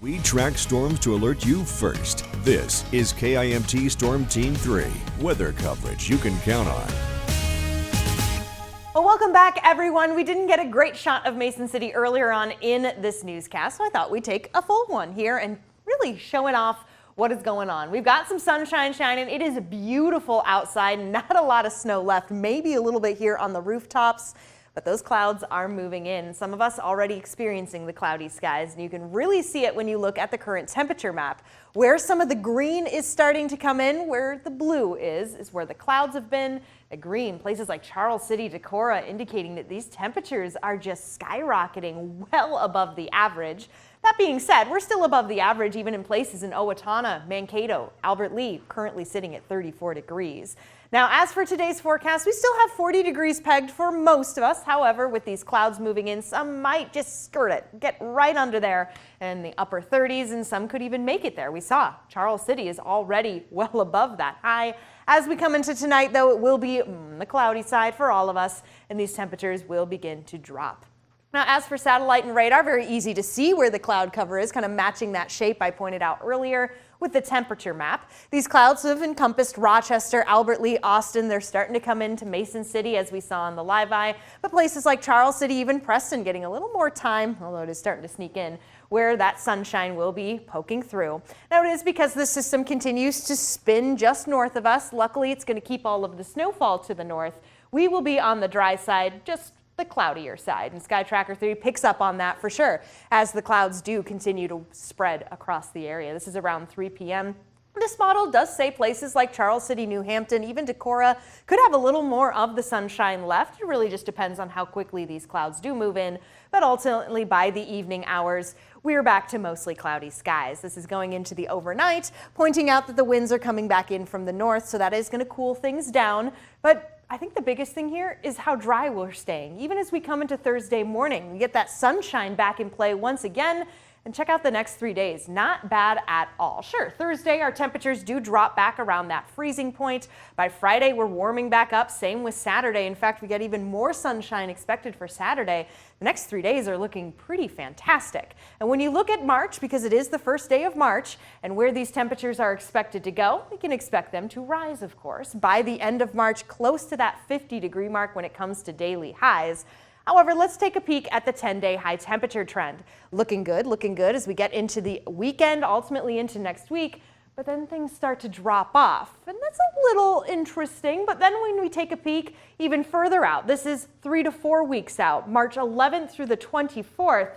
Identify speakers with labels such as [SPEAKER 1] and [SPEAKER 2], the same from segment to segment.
[SPEAKER 1] We track storms to alert you first. This is KIMT Storm Team 3, weather coverage you can count on.
[SPEAKER 2] Well, welcome back, everyone. We didn't get a great shot of Mason City earlier on in this newscast, so I thought we'd take a full one here and really show it off what is going on. We've got some sunshine shining. It is beautiful outside. Not a lot of snow left, maybe a little bit here on the rooftops. But those clouds are moving in. Some of us already experiencing the cloudy skies, and you can really see it when you look at the current temperature map. Where some of the green is starting to come in, where the blue is where the clouds have been. The green, places like Charles City, Decorah, indicating that these temperatures are just skyrocketing well above the average. That being said, we're still above the average even in places in Owatonna, Mankato, Albert Lea, currently sitting at 34 degrees. Now, as for today's forecast, we still have 40 degrees pegged for most of us. However, with these clouds moving in, some might just skirt it, get right under there in the upper 30s, and some could even make it there. We saw Charles City is already well above that high. As we come into tonight, though, it will be the cloudy side for all of us, and these temperatures will begin to drop. Now, as for satellite and radar, very easy to see where the cloud cover is, kind of matching that shape I pointed out earlier with the temperature map. These clouds have encompassed Rochester, Albert Lea, Austin. They're starting to come into Mason City, as we saw on the live eye, but places like Charles City, even Preston, getting a little more time, although it is starting to sneak in, where that sunshine will be poking through. Now, it is because the system continues to spin just north of us. Luckily, it's going to keep all of the snowfall to the north. We will be on the dry side, just the cloudier side, and Sky Tracker 3 picks up on that for sure as the clouds do continue to spread across the area. This is around 3 p.m. This model does say places like Charles City, New Hampton, even Decorah could have a little more of the sunshine left. It really just depends on how quickly these clouds do move in, but ultimately by the evening hours, we're back to mostly cloudy skies. This is going into the overnight, pointing out that the winds are coming back in from the north, so that is going to cool things down. But I think the biggest thing here is how dry we're staying. Even as we come into Thursday morning, we get that sunshine back in play once again. And check out the next 3 days. Not bad at all. Sure, Thursday our temperatures do drop back around that freezing point. By Friday we're warming back up. Same with Saturday. In fact, we get even more sunshine expected for Saturday. The next 3 days are looking pretty fantastic. And when you look at March, because it is the first day of March, and where these temperatures are expected to go, we can expect them to rise, of course. By the end of March, close to that 50-degree mark when it comes to daily highs. However, let's take a peek at the 10-day high temperature trend. Looking good as we get into the weekend, ultimately into next week, but then things start to drop off. And that's a little interesting, but then when we take a peek even further out, this is 3 to 4 weeks out, March 11th through the 24th,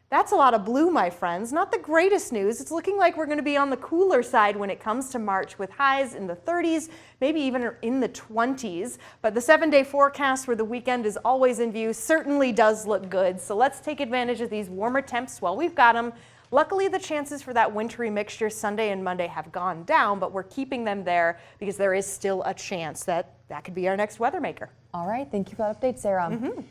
[SPEAKER 2] that's a lot of blue, my friends. Not the greatest news. It's looking like we're going to be on the cooler side when it comes to March, with highs in the 30s, maybe even in the 20s. But the 7-day forecast where the weekend is always in view certainly does look good. So let's take advantage of these warmer temps while we've got them. Luckily, the chances for that wintry mixture Sunday and Monday have gone down, but we're keeping them there because there is still a chance that that could be our next weather maker.
[SPEAKER 3] All right. Thank you for that update, Sarah.